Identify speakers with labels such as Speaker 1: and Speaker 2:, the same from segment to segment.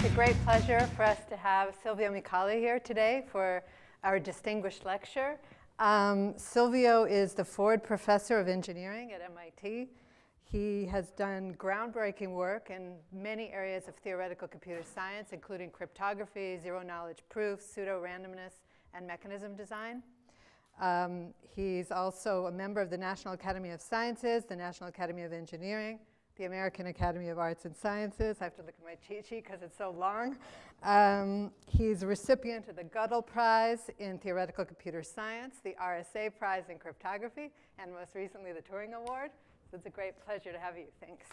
Speaker 1: It's a great pleasure for us to have Silvio Micali here today for our distinguished lecture. Silvio is the Ford Professor of Engineering at MIT. He has done groundbreaking work in many areas of theoretical computer science, including cryptography, zero-knowledge proofs, pseudo-randomness, and mechanism design. He's also a member of the National Academy of Sciences, the National Academy of Engineering, the American Academy of Arts and Sciences. I have to look at my cheat sheet because it's so long. He's a recipient of the Gödel Prize in Theoretical Computer Science, the RSA Prize in Cryptography, and most recently the Turing Award. So it's a great pleasure to have you. Thanks.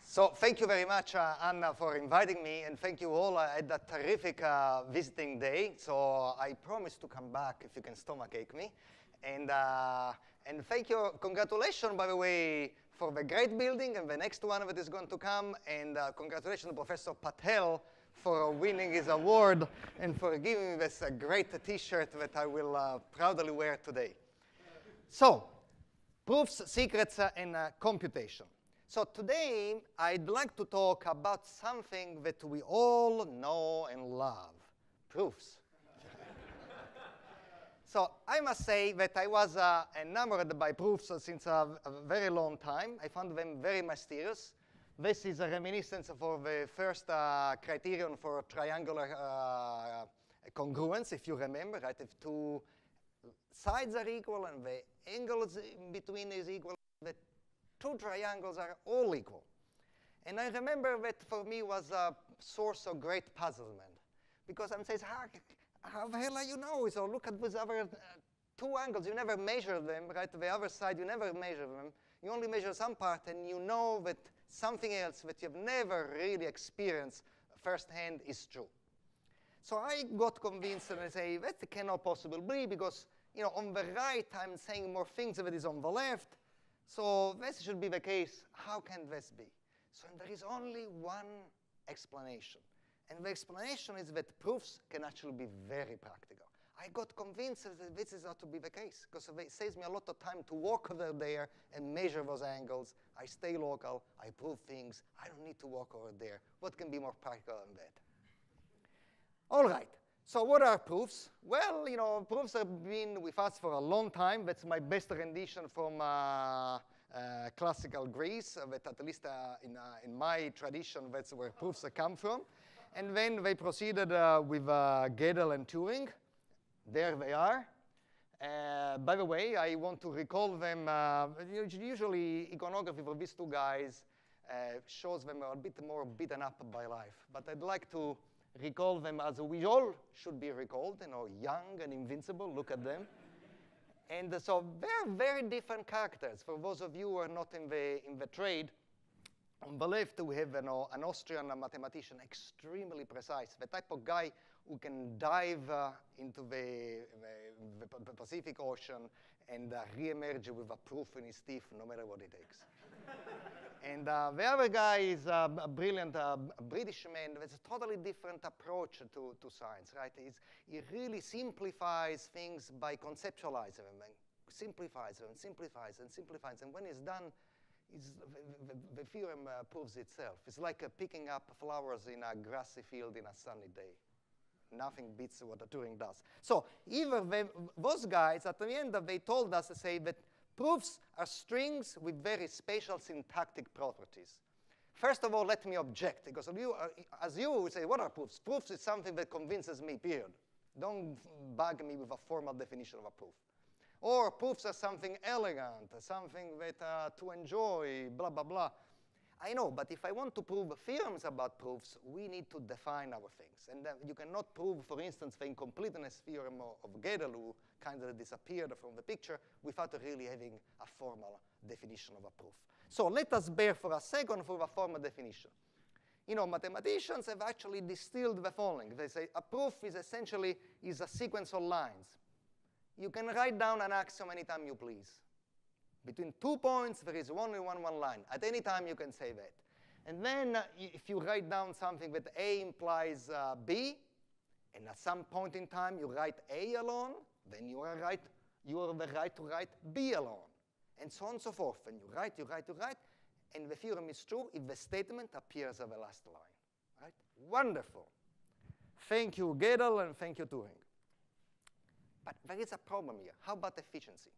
Speaker 2: So thank you very much, Anna, for inviting me, and thank you all. I had a terrific visiting day, so I promise to come back if you can stomachache me. And thank you, congratulations, by the way, for the great building and the next one that is going to come, and congratulations to Professor Patel for winning his award and for giving me this great T-shirt that I will proudly wear today. So, proofs, secrets, and computation. So today, I'd like to talk about something that we all know and love, proofs. So I must say that I was enamored by proofs since a very long time. I found them very mysterious. This is a reminiscence for the first criterion for triangular congruence, if you remember, right? If two sides are equal and the angles in between is equal, the two triangles are all equal. And I remember that for me was a source of great puzzlement. Because I'm saying, how the hell are you know? So look at these other two angles. You never measure them, right? The other side, you never measure them. You only measure some part, and you know that something else that you've never really experienced firsthand is true. So I got convinced, and I say, that cannot possibly be, because on the right, I'm saying more things than is on the left. So this should be the case. How can this be? So there is only one explanation. And the explanation is that proofs can actually be very practical. I got convinced that this is not to be the case, because it saves me a lot of time to walk over there and measure those angles. I stay local. I prove things. I don't need to walk over there. What can be more practical than that? All right. So what are proofs? Well, proofs have been with us for a long time. That's my best rendition from classical Greece, that at least in my tradition, that's where proofs come from. And then they proceeded with Gödel and Turing. There they are. By the way, I want to recall them. Usually, iconography for these two guys shows them a bit more beaten up by life. But I'd like to recall them as we all should be recalled, young and invincible. Look at them. And so they're very different characters. For those of you who are not in the trade, on the left we have an Austrian mathematician, extremely precise, the type of guy who can dive into the Pacific Ocean and re-emerge with a proof in his teeth, no matter what it takes. And the other guy is a brilliant British man with a totally different approach to science, right? He really simplifies things by conceptualizing them, and simplifies them, simplifies and simplifies. And when it's done, the theorem proves itself. It's like picking up flowers in a grassy field in a sunny day. Nothing beats what Turing does. So either those guys, at the end, they told us to say that proofs are strings with very spatial syntactic properties. First of all, let me object, because as you would say, what are proofs? Proofs is something that convinces me, period. Don't bug me with a formal definition of a proof. Or proofs are something elegant, something that to enjoy, blah, blah, blah. I know, but if I want to prove theorems about proofs, we need to define our things. And you cannot prove, for instance, the incompleteness theorem of Gödel, who kind of disappeared from the picture, without really having a formal definition of a proof. So let us bear for a second for a formal definition. Mathematicians have actually distilled the following. They say a proof is essentially a sequence of lines. You can write down an axiom anytime you please. Between 2 points, there is only one line. At any time, you can say that. And then if you write down something that A implies B, and at some point in time you write A alone, then you have the right to write B alone. and so on and so forth. And you write, and the theorem is true if the statement appears at the last line. Right? Wonderful. Thank you, Gödel, and thank you, Turing. But there is a problem here. How about efficiency?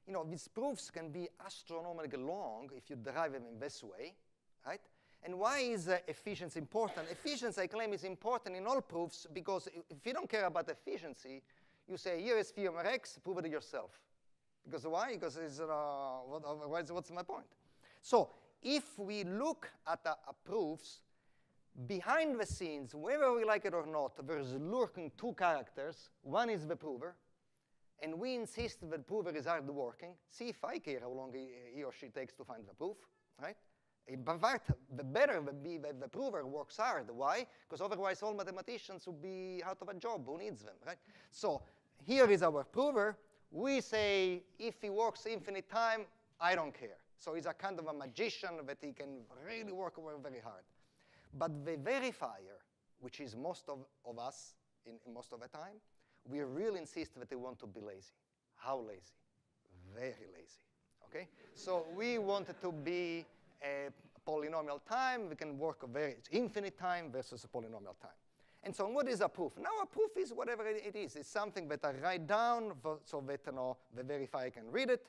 Speaker 2: You know, these proofs can be astronomically long if you derive them in this way, right? And why is efficiency important? Efficiency, I claim, is important in all proofs because if you don't care about efficiency, you say, here is theorem X, prove it yourself. Because why? Because it's, otherwise, what's my point? So if we look at proofs, behind the scenes, whether we like it or not, there's lurking two characters. One is the prover, and we insist that the prover is hard working. See if I care how long he or she takes to find the proof, right? In fact, the better the prover works hard. Why? Because otherwise all mathematicians would be out of a job. Who needs them, right? So here is our prover. We say if he works infinite time, I don't care. So he's a kind of a magician that he can really work very hard. But the verifier, which is most of us in most of the time, we really insist that they want to be lazy. How lazy? Very lazy, okay? So we want it to be a polynomial time. We can work it's infinite time versus a polynomial time. And so what is a proof? Now a proof is whatever it is. It's something that I write down so that the verifier can read it.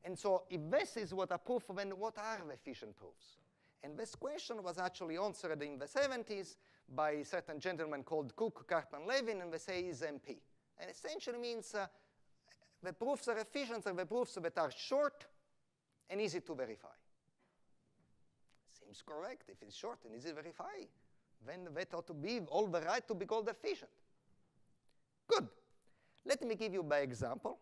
Speaker 2: And so if this is what a proof, then what are the efficient proofs? And this question was actually answered in the 70s by a certain gentleman called Cook, Cartman, Levin, and they say is MP. And essentially means the proofs are efficient are the proofs that are short and easy to verify. Seems correct. If it's short and easy to verify, then that ought to be all the right to be called efficient. Good. Let me give you by example.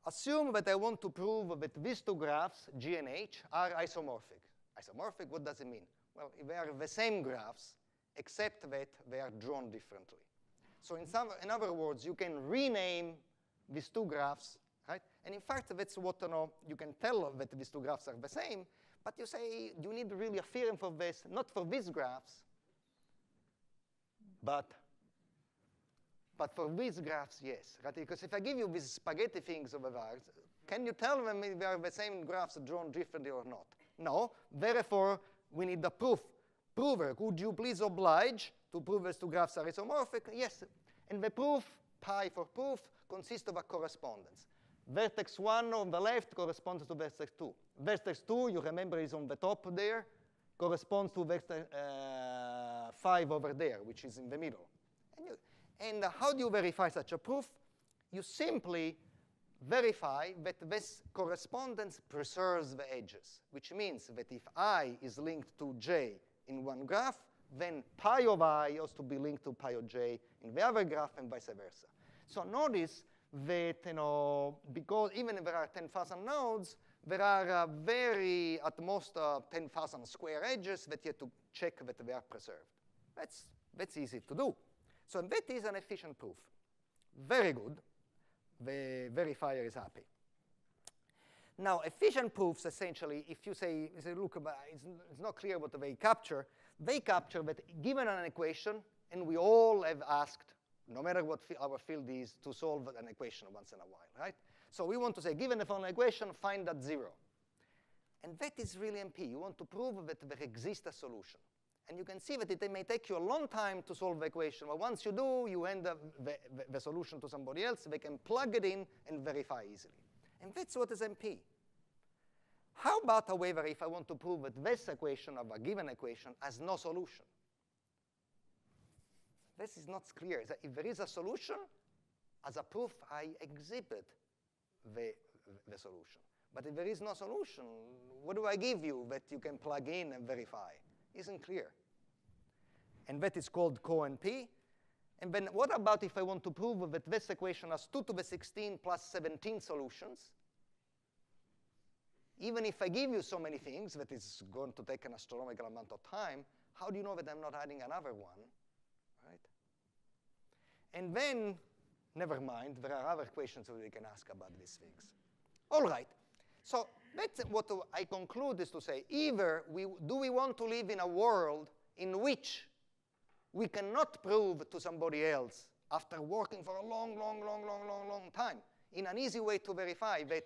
Speaker 2: Assume that I want to prove that these two graphs, G and H, are isomorphic. Isomorphic, what does it mean? Well, they are the same graphs, except that they are drawn differently. So in other words, you can rename these two graphs, right? And in fact, that's what you can tell that these two graphs are the same, but you say you need really a theorem for this, not for these graphs, but for these graphs, yes. Right? Because if I give you these spaghetti things over there, can you tell them if they are the same graphs drawn differently or not? No. Therefore, we need the proof. Prover, could you please oblige to prove these two graphs are isomorphic? Yes. And the proof, pi for proof, consists of a correspondence. Vertex 1 on the left corresponds to vertex 2. Vertex 2, you remember, is on the top there, corresponds to vertex 5 over there, which is in the middle. And how do you verify such a proof? You simply verify that this correspondence preserves the edges, which means that if I is linked to j in one graph, then pi of I has to be linked to pi of j in the other graph and vice versa. So notice that, because even if there are 10,000 nodes, there are at most 10,000 square edges that you have to check that they are preserved. That's easy to do. So that is an efficient proof. Very good. The verifier is happy. Now, efficient proofs, essentially, if you say look, it's not clear what they capture that given an equation, and we all have asked, no matter what our field is, to solve an equation once in a while, right? So we want to say, given an equation, find that 0. And that is really MP. You want to prove that there exists a solution. And you can see that it may take you a long time to solve the equation. But once you do, you hand the solution to somebody else. They can plug it in and verify easily. And that's what is MP. How about, however, if I want to prove that this equation of a given equation has no solution? This is not clear. If there is a solution, as a proof, I exhibit the solution. But if there is no solution, what do I give you that you can plug in and verify? Isn't clear. And that is called co-NP. And then what about if I want to prove that this equation has 2 to the 16 plus 17 solutions? Even if I give you so many things that is going to take an astronomical amount of time, how do you know that I'm not adding another one? Right? And then, never mind, there are other questions that we can ask about these things. All right. So that's what I conclude is to say, either do we want to live in a world in which we cannot prove to somebody else after working for a long time in an easy way to verify that,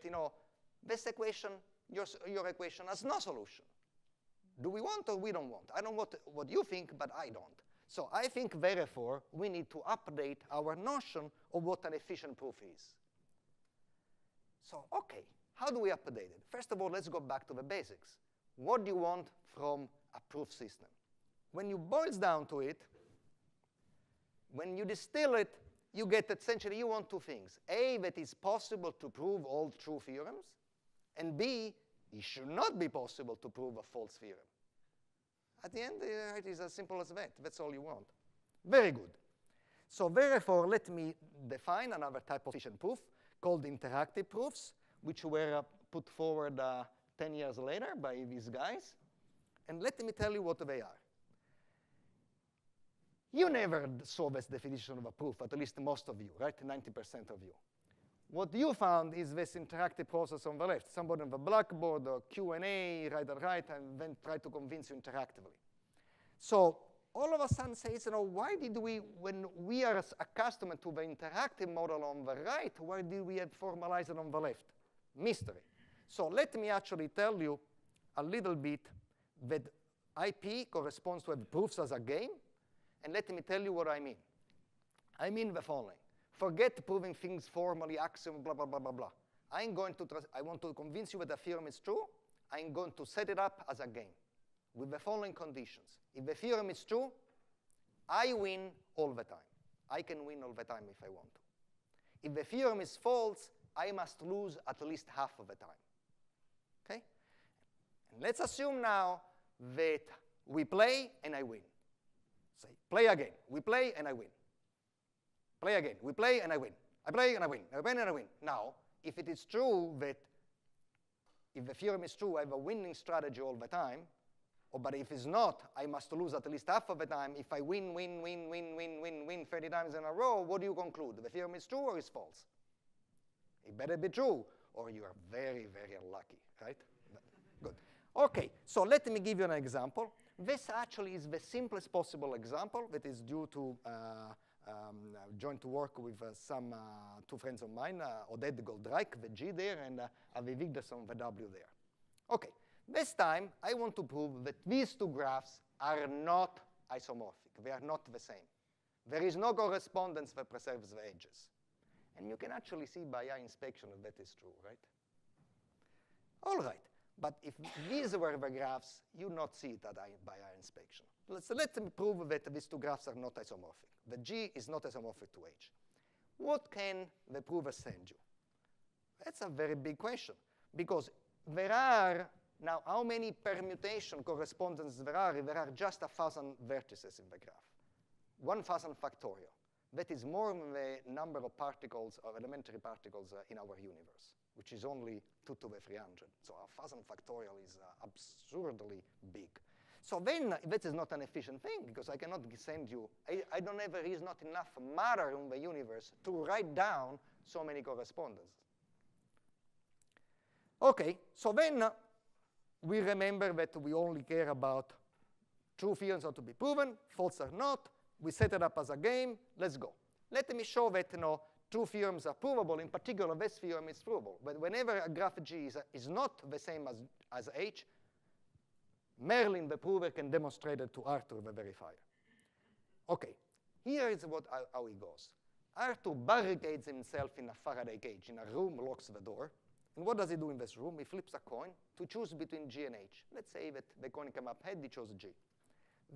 Speaker 2: this equation, your equation, has no solution. Do we want or we don't want? I don't know what you think, but I don't. So I think, therefore, we need to update our notion of what an efficient proof is. So, OK, how do we update it? First of all, let's go back to the basics. What do you want from a proof system? When you boil down to it, when you distill it, you get essentially, you want two things. A, that it's possible to prove all true theorems. And B, it should not be possible to prove a false theorem. At the end, it is as simple as that. That's all you want. Very good. So therefore, let me define another type of efficient proof called interactive proofs, which were put forward 10 years later by these guys. And let me tell you what they are. You never saw this definition of a proof, at least most of you, right? 90% of you. What you found is this interactive process on the left. Somebody on the blackboard or Q&A, right, and then try to convince you interactively. So all of a sudden says, why did we, when we are accustomed to the interactive model on the right, why did we have formalized it on the left? Mystery. So let me actually tell you a little bit that IP corresponds to have proofs as a game. And let me tell you what I mean. I mean the following. Forget proving things formally, axiom, blah, blah, blah, blah, blah. I want to convince you that the theorem is true. I'm going to set it up as a game with the following conditions. If the theorem is true, I win all the time. I can win all the time if I want to. If the theorem is false, I must lose at least half of the time. OK? And let's assume now that we play and I win. Say, play again. We play and I win. Play again. We play and I win. I play and I win. I win and I win. Now, if it is true that if the theorem is true, I have a winning strategy all the time, but if it's not, I must lose at least half of the time. If I win 30 times in a row, what do you conclude? The theorem is true or is false? It better be true, or you are very, very unlucky, right? Good. OK, so let me give you an example. This actually is the simplest possible example that is due to joined to work with two friends of mine, Oded Goldreich, the G there, and Avi Vigdason, the W there. OK, this time I want to prove that these two graphs are not isomorphic. They are not the same. There is no correspondence that preserves the edges. And you can actually see by eye inspection that is true, right? All right. But if these were the graphs, you would not see it by eye inspection. Let me prove that these two graphs are not isomorphic. The G is not isomorphic to H. What can the prover send you? That's a very big question. Because there are, now how many permutation correspondences there are? There are just 1,000 vertices in the graph. 1,000 factorial. That is more than the number of particles, of elementary particles in our universe, which is only 2 to the 300. So 1,000 factorial is absurdly big. So then that is not an efficient thing, because I cannot send you, there is not enough matter in the universe to write down so many correspondences. OK, so then we remember that we only care about true theorems are to be proven, false are not. We set it up as a game. Let's go. Let me show that true theorems are provable. In particular, this theorem is provable. But whenever a graph G is not the same as H, Merlin, the prover, can demonstrate it to Arthur, the verifier. OK, here is how it goes. Arthur barricades himself in a Faraday cage, in a room, locks the door. And what does he do in this room? He flips a coin to choose between G and H. Let's say that the coin came up head, he chose G.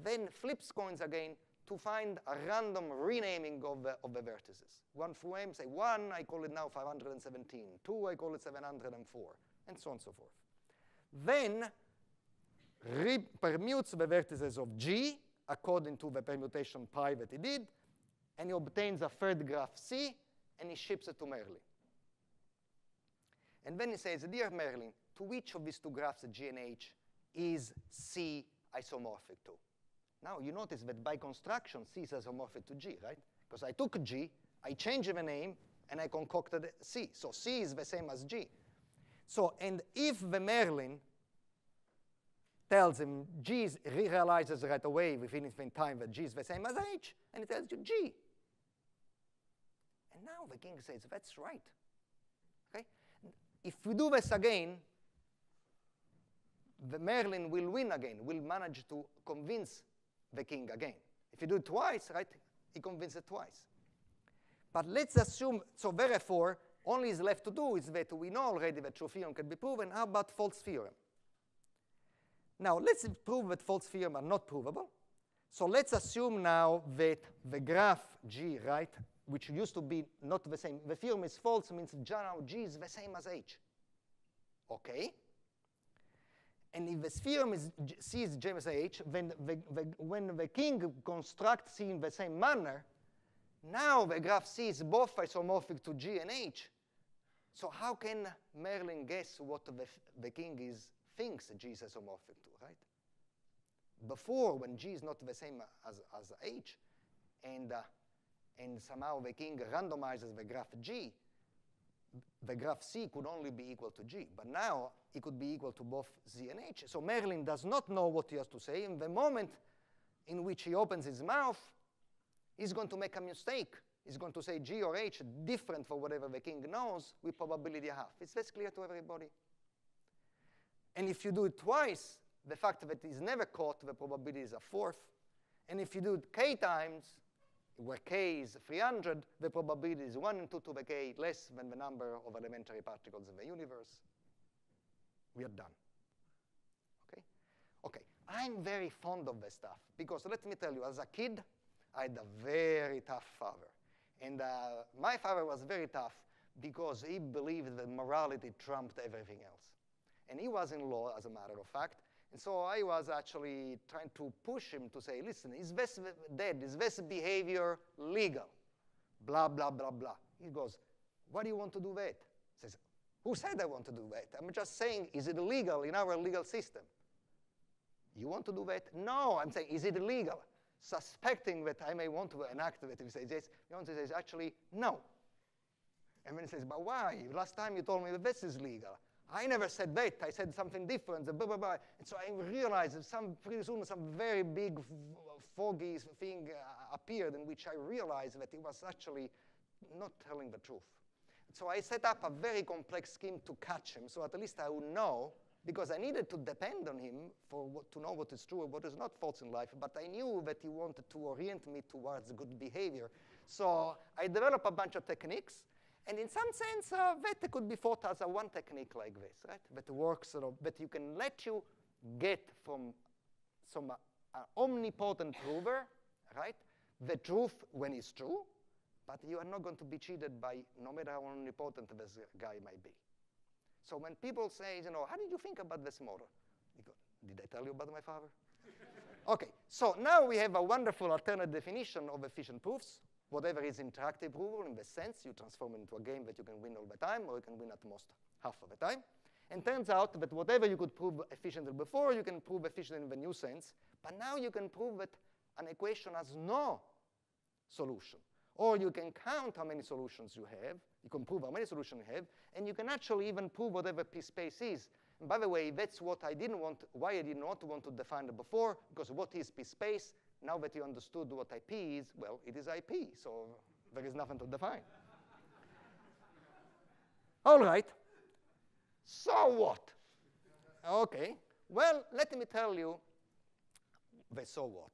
Speaker 2: Then flips coins again to find a random renaming of the vertices. 1 through m, say 1, I call it now 517. 2, I call it 704, and so on and so forth. Then permutes the vertices of G according to the permutation pi that he did, and he obtains a third graph C, and he ships it to Merlin. And then he says, dear Merlin, to which of these two graphs, G and H, is C isomorphic to? Now, you notice that by construction, C is isomorphic to G, right? Because I took G, I changed the name, and I concocted C. So C is the same as G. So, and if the Merlin tells him G realizes right away within infinite time that G is the same as H, and it tells you G. And now the king says, that's right. Okay? if we do this again, the Merlin will win again, will manage to convince the king again. If you do it twice, right, he convinces twice. But let's assume, so therefore, only is left to do is that we know already that true theorem can be proven. How about false theorem? Now, let's prove that false theorem are not provable. So let's assume now that the graph G, right, which used to be not the same, the theorem is false, means now G is the same as H. Okay? And if the theorem is C is the same as H, then when the king constructs C in the same manner, now the graph C is both isomorphic to G and H. So how can Merlin guess what the king thinks G is isomorphic to, right? Before, when G is not the same as H, and somehow the king randomizes the graph G, the graph C could only be equal to G. But now it could be equal to both Z and H. So Merlin does not know what he has to say. In the moment in which he opens his mouth, he's going to make a mistake. He's going to say G or H different for whatever the king knows with probability half. It's very clear to everybody. And if you do it twice, the fact that he's never caught, the probability is a fourth. And if you do it k times, where k is 300, the probability is 1 and 2 to the k less than the number of elementary particles in the universe. We are done. Okay? Okay. I'm very fond of this stuff because let me tell you, as a kid, I had a very tough father. And my father was very tough because he believed that morality trumped everything else. And he was in law, as a matter of fact. And so I was actually trying to push him to say, listen, is this dead? Is this behavior legal? Blah, blah, blah, blah. He goes, what do you want to do with it? He says, who said I want to do that? I'm just saying, is it illegal in our legal system? You want to do that? No, I'm saying, is it illegal? Suspecting that I may want to enact it. If he says yes, he wants to say, actually, no. And then he says, but why? Last time you told me that this is legal. I never said that. I said something different, blah, blah, blah. And so I realized that pretty soon some very big, foggy thing appeared in which I realized that he was actually not telling the truth. So I set up a very complex scheme to catch him, so at least I would know, because I needed to depend on him to know what is true and what is not false in life, but I knew that he wanted to orient me towards good behavior. So I developed a bunch of techniques. And in some sense, that could be thought as a one technique like this, right? That works, that you can let you get from some omnipotent prover, right? The truth when it's true, but you are not going to be cheated by no matter how omnipotent this guy might be. So when people say, how did you think about this model? You go, did I tell you about my father? Okay, so now we have a wonderful alternate definition of efficient proofs. Whatever is interactive prover, in the sense you transform it into a game that you can win all the time, or you can win at most half of the time. And turns out that whatever you could prove efficiently before, you can prove efficient in the new sense. But now you can prove that an equation has no solution. Or you can count how many solutions you have. You can prove how many solutions you have. And you can actually even prove whatever p-space is. And by the way, that's what I didn't want, why I did not want to define it before, because what is p-space? Now that you understood what IP is, well, it is IP, so there is nothing to define. All right. So what? Okay. Well, let me tell you the so what.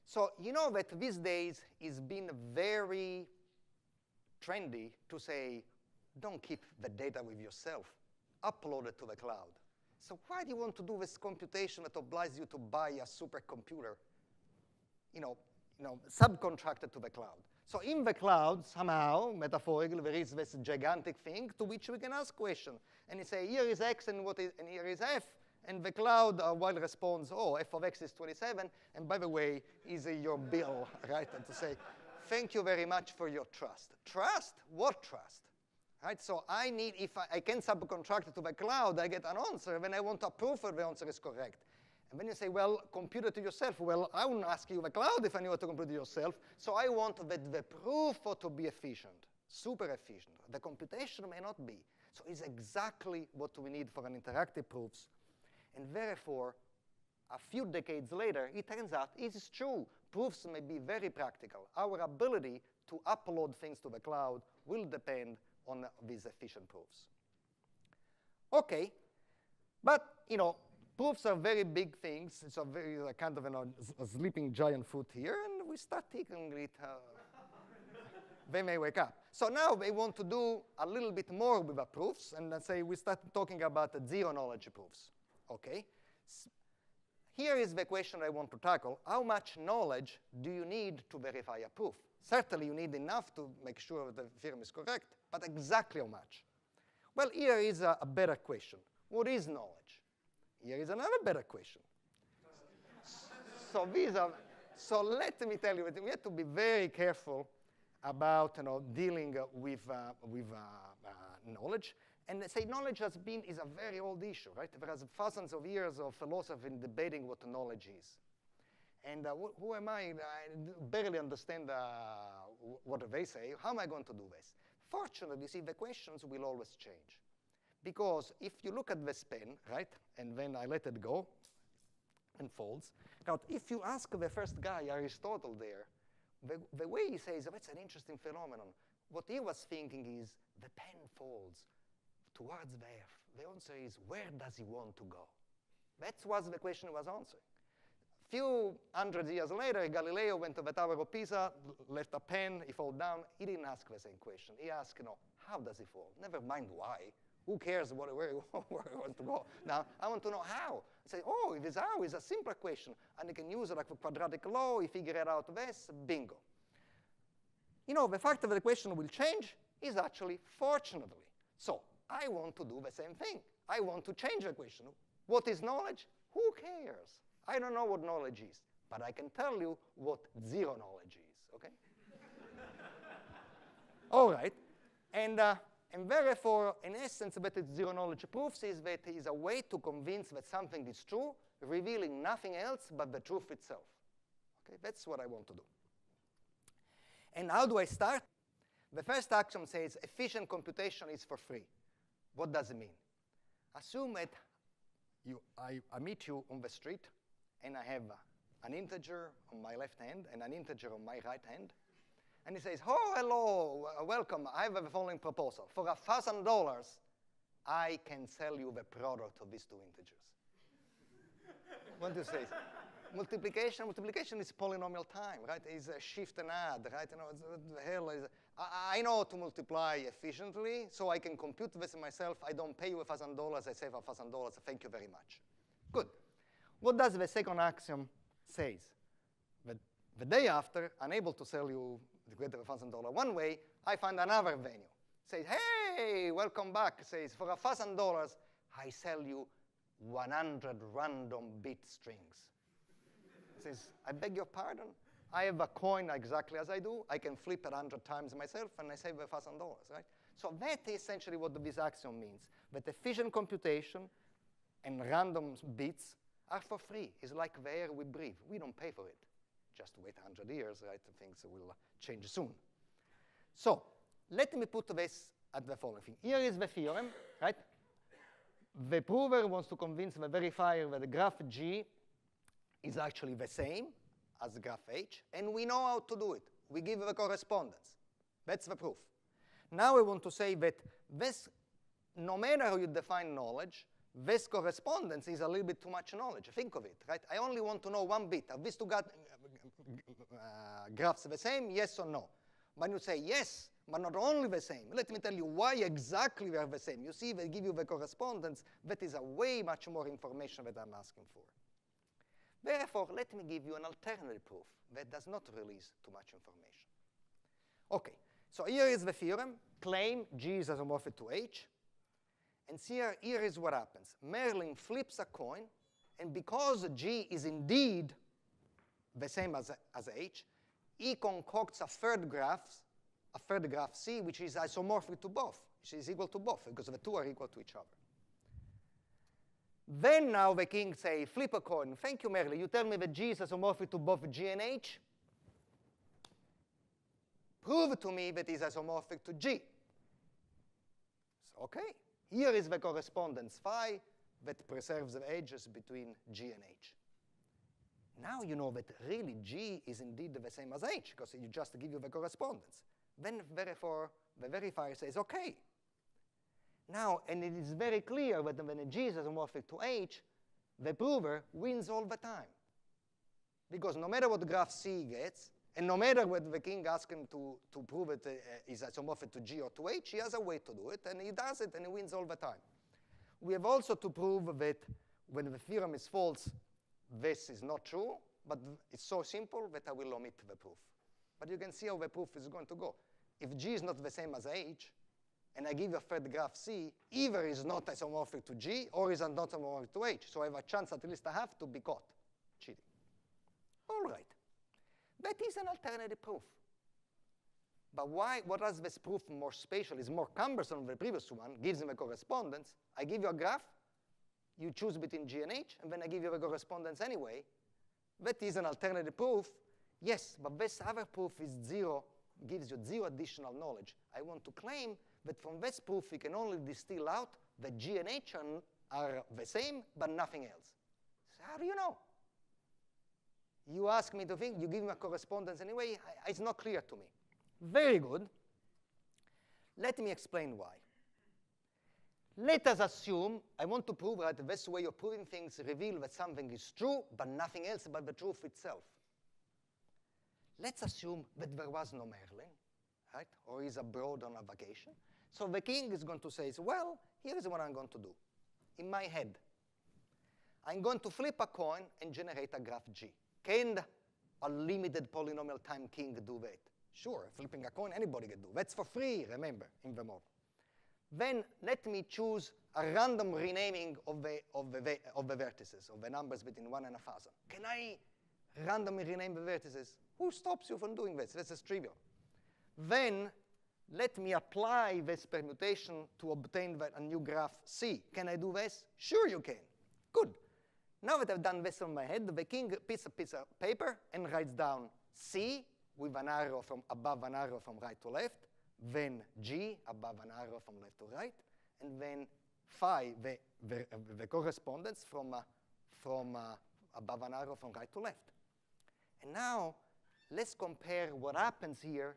Speaker 2: So you know that these days it's been very trendy to say, don't keep the data with yourself. Upload it to the cloud. So why do you want to do this computation that obliges you to buy a supercomputer? Subcontracted to the cloud. So in the cloud, somehow, metaphorically, there is this gigantic thing to which we can ask questions. And you say, here is x and here is f. And the cloud while responds, oh, f of x is 27. And by the way, is your bill, right? And to say, thank you very much for your trust. Trust? What trust? Right? So I need, if I can subcontract it to the cloud, I get an answer. When I want to prove that the answer is correct. And then you say, well, compute it to yourself. Well, I wouldn't ask you the cloud if I knew how to compute it yourself. So I want that the proof ought to be efficient, super efficient. The computation may not be. So it's exactly what we need for an interactive proofs. And therefore, a few decades later, it turns out it is true. Proofs may be very practical. Our ability to upload things to the cloud will depend on these efficient proofs. Okay, but proofs are very big things. It's a very kind of a sleeping giant fruit here, and we start tickling it. They may wake up. So now they want to do a little bit more with the proofs, and let's say we start talking about the zero-knowledge proofs. Okay. Here is the question I want to tackle. How much knowledge do you need to verify a proof? Certainly, you need enough to make sure the theorem is correct, but exactly how much? Well, here is a better question. What is knowledge? Here is another better question. So let me tell you, we have to be very careful about dealing with knowledge. And say knowledge is a very old issue, right? There are thousands of years of philosophy debating what knowledge is. And who am I? I barely understand what they say. How am I going to do this? Fortunately, you see, the questions will always change. Because if you look at this pen, right, and then I let it go and folds, now if you ask the first guy, Aristotle there, the way he says, oh, that's an interesting phenomenon. What he was thinking is the pen folds towards the earth. The answer is, where does he want to go? That was the question he was answering. A few hundred years later, Galileo went to the Tower of Pisa, left a pen, he fell down. He didn't ask the same question. He asked, how does he fall? Never mind why. Who cares where he wants to go? Now, I want to know how. I say, oh, if it's how, it's a simpler question. And he can use it like the quadratic law. He figured out this, bingo. The fact that the question will change is actually fortunately. So I want to do the same thing. I want to change the question. What is knowledge? Who cares? I don't know what knowledge is, but I can tell you what zero knowledge is, okay? All right. And therefore, in essence, what zero knowledge proves is that it is a way to convince that something is true, revealing nothing else but the truth itself. Okay, that's what I want to do. And how do I start? The first axiom says efficient computation is for free. What does it mean? Assume that I meet you on the street, and I have an integer on my left hand and an integer on my right hand. And he says, oh, hello, welcome. I have the following proposal. For $1,000, I can sell you the product of these two integers. What do you say? Multiplication is polynomial time, right? It's a shift and add, right? The hell is. I know how to multiply efficiently, so I can compute this myself. I don't pay you $1,000. I save $1,000. Thank you very much. Good. What does the second axiom say? The day after, unable to sell you the greater $1,000 one way, I find another venue. Says, hey, welcome back. Says, for $1,000, I sell you 100 random bit strings. Says, I beg your pardon? I have a coin exactly as I do. I can flip it 100 times myself, and I save $1,000, right? So that is essentially what this axiom means. That efficient computation and random bits are for free. It's like the air we breathe. We don't pay for it. Just wait 100 years, right? Things will change soon. So let me put this at the following thing. Here is the theorem, right? The prover wants to convince the verifier that the graph G is actually the same as the graph H, and we know how to do it. We give the correspondence. That's the proof. Now I want to say that this, no matter how you define knowledge, this correspondence is a little bit too much knowledge. Think of it, right? I only want to know one bit. Are these two graphs the same, yes or no? When you say yes, but not only the same, let me tell you why exactly they are the same. You see, they give you the correspondence. That is a way much more information that I'm asking for. Therefore, let me give you an alternative proof that does not release too much information. OK, so here is the theorem. Claim G is isomorphic to H. And here is what happens. Merlin flips a coin, and because G is indeed the same as H, he concocts a third graph C, which is isomorphic to both, which is equal to both, because the two are equal to each other. Then now the king say, flip a coin. Thank you, Merlin. You tell me that G is isomorphic to both G and H. Prove to me that it's isomorphic to G. So, OK. Here is the correspondence phi that preserves the edges between G and H. Now you know that really G is indeed the same as H, because you just give you the correspondence. Then therefore, the verifier says, OK. Now, and it is very clear that when a G is isomorphic to H, the prover wins all the time. Because no matter what graph C gets, and no matter what the king asks him to prove it is isomorphic to G or to H, he has a way to do it, and he does it, and he wins all the time. We have also to prove that when the theorem is false, this is not true, but it's so simple that I will omit the proof. But you can see how the proof is going to go. If G is not the same as H, and I give you a third graph C, either is not isomorphic to G or is not isomorphic to H. So I have a chance at least I have to be caught cheating. All right. That is an alternative proof. But why? What does this proof more spatial? Is more cumbersome than the previous one, gives him a correspondence. I give you a graph, you choose between G and H, and then I give you a correspondence anyway. That is an alternative proof. Yes, but this other proof is zero, gives you zero additional knowledge. I want to claim that from this proof we can only distill out that G and H are the same, but nothing else. So how do you know? You ask me to think, you give me a correspondence anyway, it's not clear to me. Very good. Let me explain why. Let us assume, I want to prove that this way of proving things reveal that something is true, but nothing else but the truth itself. Let's assume that there was no Merlin, right? Or he's abroad on a vacation. So the king is going to say, well, here is what I'm going to do. In my head, I'm going to flip a coin and generate a graph G. Can a limited polynomial time king do that? Sure, flipping a coin, anybody can do. That's for free, remember, in the model. Then let me choose a random renaming of the vertices, of the numbers between 1 and 1,000. Can I randomly rename the vertices? Who stops you from doing this? This is trivial. Then let me apply this permutation to obtain a new graph C. Can I do this? Sure you can. Good. Now that I've done this on my head, the king picks a piece of paper and writes down C with an arrow from above an arrow from right to left, then G above an arrow from left to right, and then phi, the correspondence from above an arrow from right to left. And now let's compare what happens here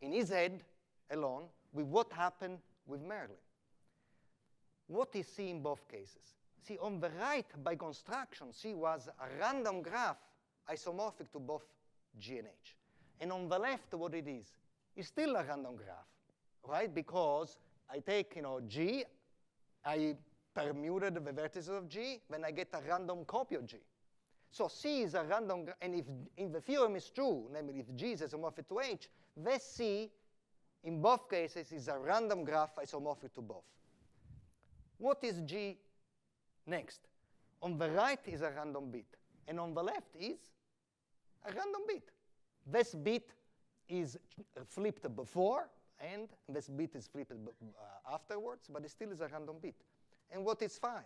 Speaker 2: in his head alone with what happened with Merlin. What is C in both cases? See, on the right, by construction, C was a random graph isomorphic to both G and H. And on the left, what it is still a random graph, right? Because I take, G, I permuted the vertices of G, then I get a random copy of G. So C is a random, and if the theorem is true, namely if G is isomorphic to H, this C, in both cases, is a random graph isomorphic to both. What is G next? On the right is a random bit, and on the left is a random bit. This bit is flipped before, and this bit is flipped afterwards, but it still is a random bit. And what is phi?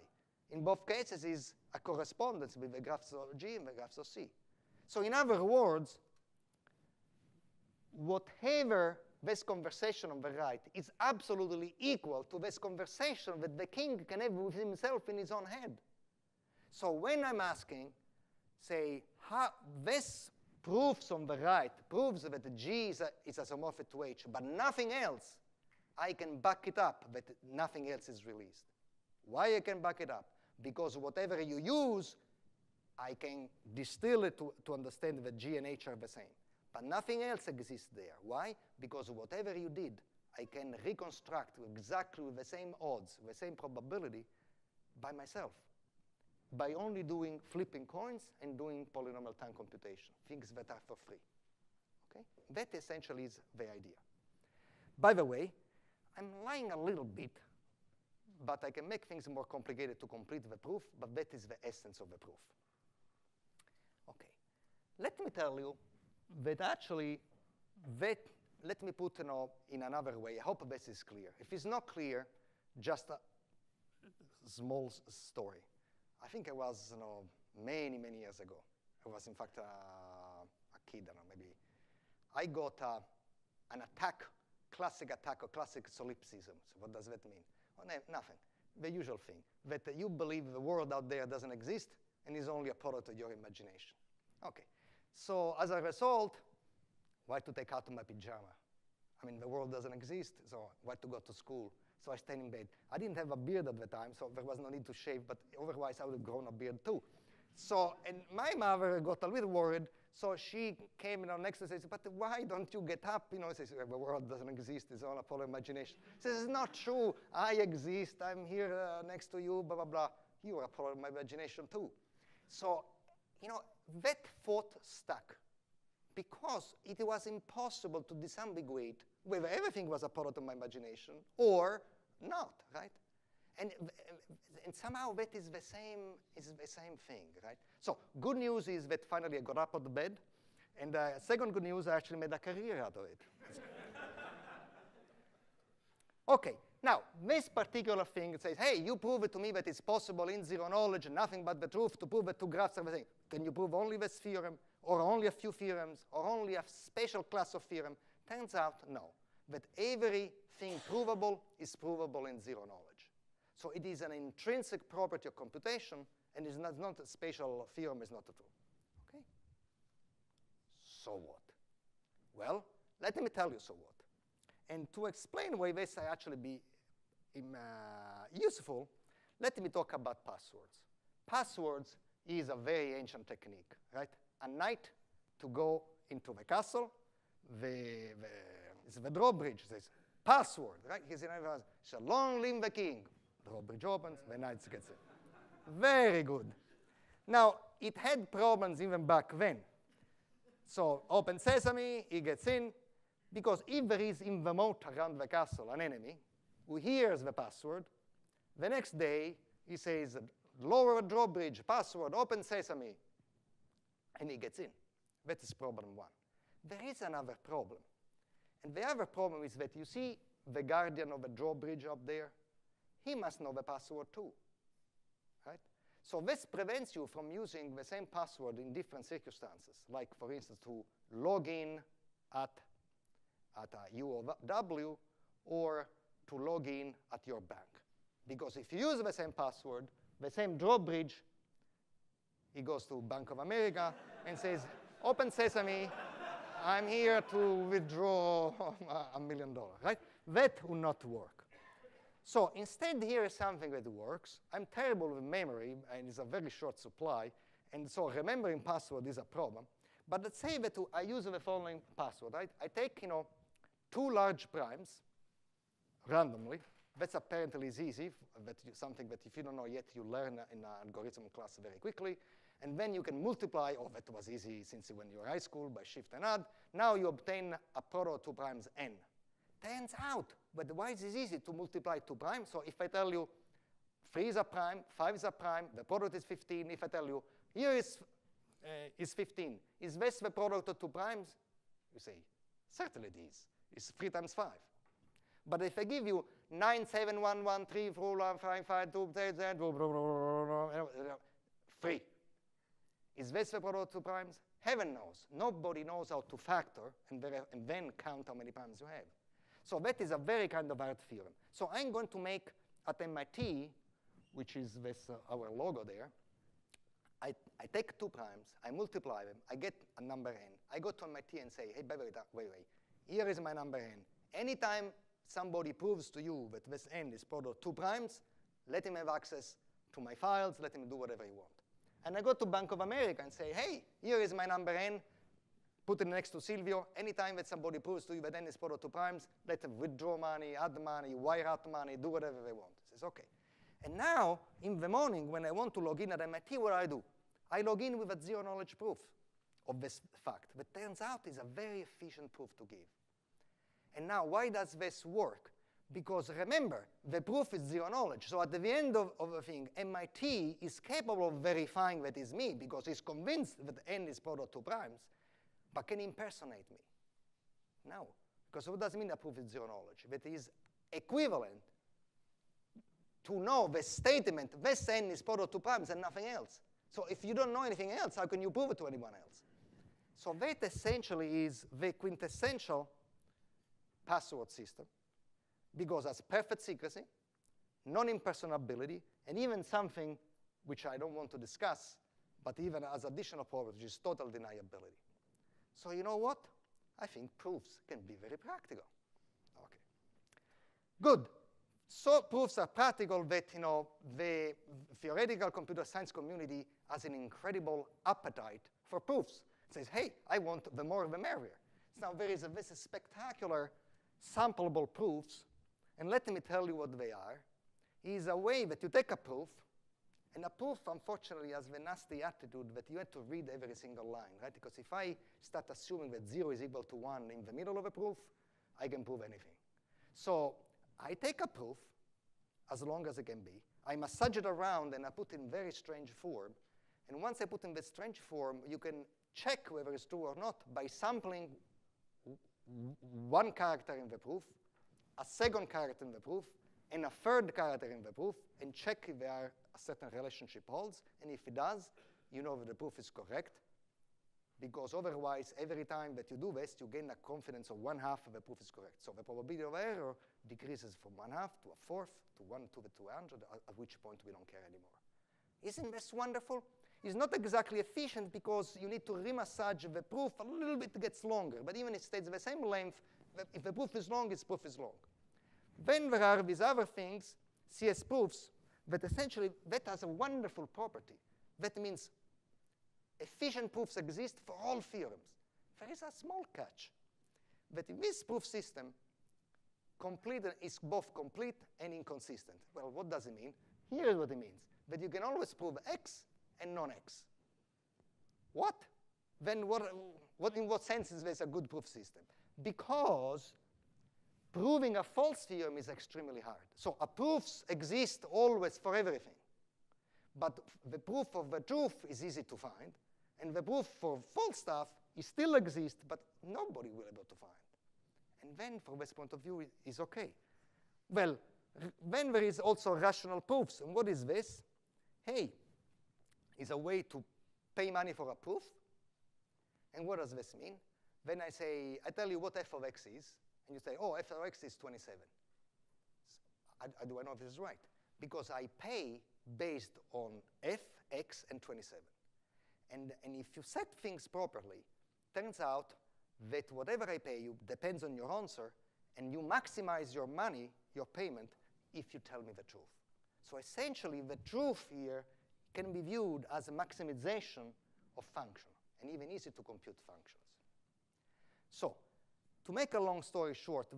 Speaker 2: In both cases is a correspondence with the graphs of G and the graphs of C. So in other words, whatever this conversation on the right is absolutely equal to this conversation that the king can have with himself in his own head. So when I'm asking, say, how this proofs on the right proves that G is isomorphic to H, but nothing else, I can back it up that nothing else is released. Why I can back it up? Because whatever you use, I can distill it to understand that G and H are the same. But nothing else exists there. Why? Because whatever you did, I can reconstruct exactly with the same odds, the same probability by myself, by only doing flipping coins and doing polynomial time computation, things that are for free. Okay? That essentially is the idea. By the way, I'm lying a little bit, but I can make things more complicated to complete the proof, but that is the essence of the proof. Okay. Let me tell you that actually, let me put in another way. I hope this is clear. If it's not clear, just a small story. I think it was many, many years ago. I was, in fact, a kid, maybe. I got an attack, classic attack or classic solipsism. So what does that mean? Well, nothing. The usual thing, that you believe the world out there doesn't exist and is only a product of your imagination. Okay. So as a result, why to take out my pajama? I mean, the world doesn't exist, so why to go to school? So I stayed in bed. I didn't have a beard at the time, so there was no need to shave, but otherwise I would have grown a beard too. So, and my mother got a little worried, so she came next to me and says, but why don't you get up? Says, the world doesn't exist, it's all a full imagination. Says, it's not true, I exist, I'm here next to you, blah, blah, blah. You are a part of my imagination too. So, that thought stuck because it was impossible to disambiguate whether everything was a product of my imagination or not, right? And somehow that is the same thing, right? So good news is that finally I got up out of bed, and second good news, I actually made a career out of it. Okay, now this particular thing says, hey, you prove it to me that it's possible in zero knowledge, nothing but the truth, to prove that two graphs are the same. Can you prove only this theorem, or only a few theorems, or only a special class of theorem? Turns out, no, that everything provable is provable in zero knowledge. So it is an intrinsic property of computation, and is not a spatial theorem is not true. Okay? So what? Well, let me tell you so what. And to explain why this may actually be useful, let me talk about passwords. Passwords is a very ancient technique, right? A knight to go into the castle, it's the drawbridge, says password, right? It's a long live the king. Drawbridge opens, the knight gets in. Very good. Now, it had problems even back then. So open sesame, he gets in, because if there is in the moat around the castle an enemy who hears the password, the next day he says, lower drawbridge, password, open sesame, and he gets in. That is problem one. There is another problem. And the other problem is that you see the guardian of the drawbridge up there? He must know the password too, right? So this prevents you from using the same password in different circumstances, like, for instance, to log in at a UOW or to log in at your bank. Because if you use the same password, the same drawbridge, he goes to Bank of America and says, open sesame, I'm here to withdraw $1 million, right? That will not work. So instead, here is something that works. I'm terrible with memory, and it's a very short supply. And so remembering password is a problem. But let's say that I use the following password. Right? I take two large primes randomly. That's apparently is easy. That's something that if you don't know yet, you learn in an algorithm class very quickly. And then you can multiply. Oh, that was easy since when you were in high school by shift and add. Now you obtain a product of two primes n. Turns out, but why is it easy to multiply two primes? So if I tell you 3 is a prime, 5 is a prime, the product is 15. If I tell you here is 15, is this the product of two primes? You say, certainly it is. It's 3 times 5. But if I give you 9, 7, 1, 1, 3, 4, 1, 5, 5, 2, 3. Is this the product of two primes? Heaven knows. Nobody knows how to factor and then count how many primes you have. So that is a very kind of hard theorem. So I'm going to make at MIT, which is this our logo there, I take two primes, I multiply them, I get a number n. I go to MIT and say, hey, wait, here is my number n. Anytime somebody proves to you that this n is product of two primes, let him have access to my files, let him do whatever he wants. And I go to Bank of America and say, hey, here is my number n. Put it next to Silvio. Anytime that somebody proves to you that n is product of two primes, let them withdraw money, add money, wire out money, do whatever they want. He says, OK. And now, in the morning, when I want to log in at MIT, what do? I log in with a zero-knowledge proof of this fact. That turns out is a very efficient proof to give. And now, why does this work? Because remember, the proof is zero-knowledge. So at the end of the thing, MIT is capable of verifying that it's me because he's convinced that n is product of two primes. But can he impersonate me? No. Because what does it mean that proof is zero-knowledge? That is equivalent to know the statement, this n is product of two primes and nothing else. So if you don't know anything else, how can you prove it to anyone else? So that essentially is the quintessential password system, because it has perfect secrecy, non-impersonability, and even something which I don't want to discuss, but even as additional property, which is total deniability. So you know what? I think proofs can be very practical. OK. Good. so proofs are practical that the theoretical computer science community has an incredible appetite for proofs. It says, hey, I want the more the merrier. So now there is this spectacular sampleable proofs, and let me tell you what they are. Is a way that you take a proof, and a proof, unfortunately, has the nasty attitude that you have to read every single line, right? Because if I start assuming that 0 is equal to 1 in the middle of a proof, I can prove anything. So I take a proof, as long as it can be. I massage it around, and I put in very strange form. And once I put in this strange form, you can check whether it's true or not by sampling one character in the proof, a second character in the proof, and a third character in the proof, and check if there a certain relationship holds. And if it does, you know that the proof is correct. Because otherwise, every time that you do this, you gain a confidence of 1/2 the proof is correct. So the probability of error decreases from 1/2 to 1/4 to 1 to the 200, at which point we don't care anymore. Isn't this wonderful? It's not exactly efficient because you need to remassage the proof. A little bit gets longer, but even if it stays the same length, if the proof is long, its proof is long. Then there are these other things, CS proofs, that essentially that has a wonderful property. That means efficient proofs exist for all theorems. There is a small catch, that in this proof system, complete is both complete and inconsistent. Well, what does it mean? Here is what it means, that you can always prove X and non-X. What? Then in what sense is this a good proof system? Because proving a false theorem is extremely hard. So proofs exist always for everything. But the proof of the truth is easy to find. And the proof for false stuff still exists, but nobody will be able to find. And then, from this point of view, it is OK. Well, then there is also rational proofs. And what is this? Hey, it's a way to pay money for a proof. And what does this mean? Then I tell you what f of x is. And you say, oh, f of x is 27. So do I know if this is right? Because I pay based on f, x, and 27. And if you set things properly, turns out that whatever I pay you depends on your answer, and you maximize your money, your payment, if you tell me the truth. So essentially, the truth here can be viewed as a maximization of function, and even easy to compute functions. So to make a long story short,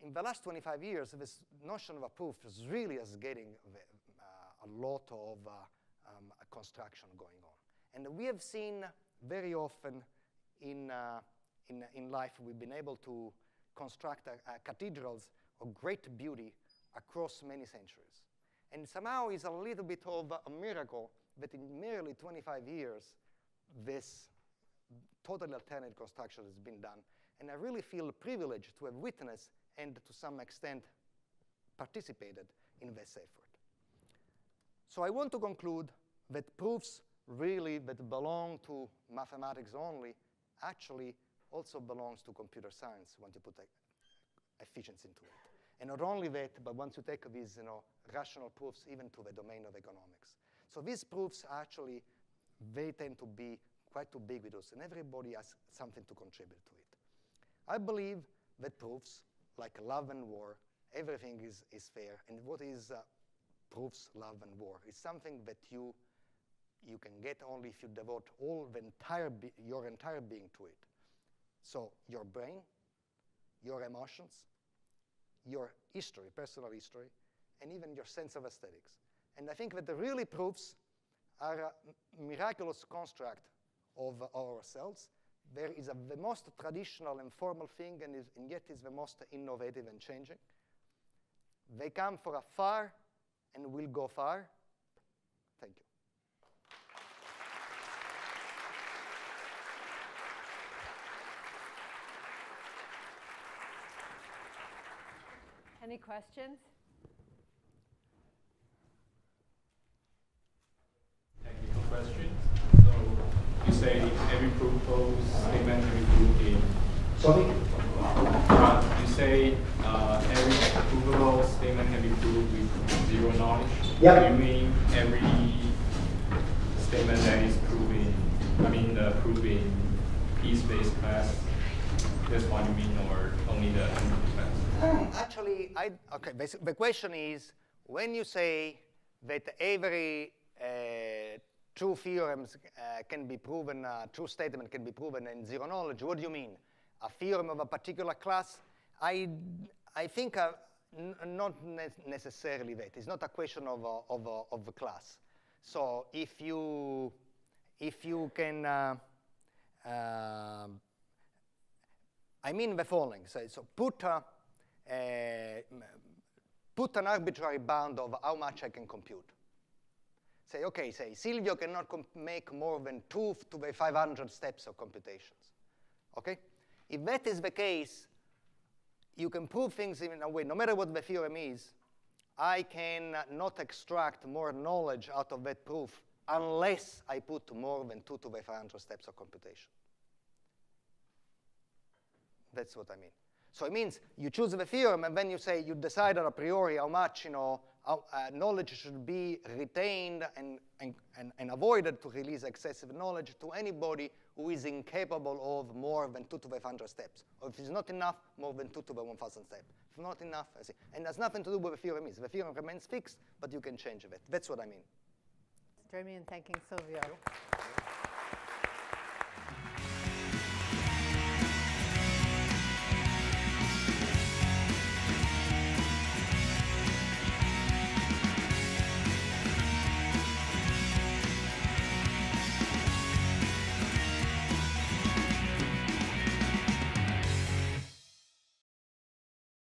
Speaker 2: in the last 25 years, this notion of a proof is really getting a lot of construction going on. And we have seen very often in life, we've been able to construct cathedrals of great beauty across many centuries. And somehow it's a little bit of a miracle that in merely 25 years, this totally alternate construction has been done. And I really feel privileged to have witnessed and to some extent participated in this effort. So I want to conclude that proofs really that belong to mathematics only actually also belongs to computer science when you put efficiency into it. And not only that, but once you take these rational proofs even to the domain of economics. So these proofs actually, they tend to be quite ubiquitous, and everybody has something to contribute to it. I believe that proofs, like love and war, everything is fair. And what is proofs, love, and war? It's something that you can get only if you devote your entire being to it. So your brain, your emotions, your history, personal history, and even your sense of aesthetics. And I think that the really proofs are a miraculous construct of ourselves. There is the most traditional and formal thing, and yet is the most innovative and changing. They come for afar and will go far. Thank you.
Speaker 1: Any questions?
Speaker 3: Technical questions. So you say every proposed statement can be proved in.
Speaker 4: Sorry?
Speaker 3: You say every provable statement can be proved with zero knowledge.
Speaker 4: Yeah.
Speaker 3: Do you mean every statement that is proven? Proved in P-space class. That's what you mean, or only the class?
Speaker 2: Actually, okay, the question is, when you say that every true theorems can be proven, true statement can be proven in zero knowledge, what do you mean? A theorem of a particular class? I think not necessarily that. It's not a question of a class. So if you can, I mean the following. So put an arbitrary bound of how much I can compute. Say, okay, say Silvio cannot make more than 2 to the 500 steps of computations. Okay? If that is the case, you can prove things in a way, no matter what the theorem is, I can not extract more knowledge out of that proof unless I put more than 2 to the 500 steps of computation. That's what I mean. So it means you choose the theorem, and then you say you decide a priori how much knowledge should be retained and avoided to release excessive knowledge to anybody who is incapable of more than 2 to the 500 steps. Or if it's not enough, more than 2 to the 1,000 steps. If not enough, I see. And that's nothing to do with the theorem is. The theorem remains fixed, but you can change it. That's what I mean.
Speaker 1: Join me in thanking Silvio.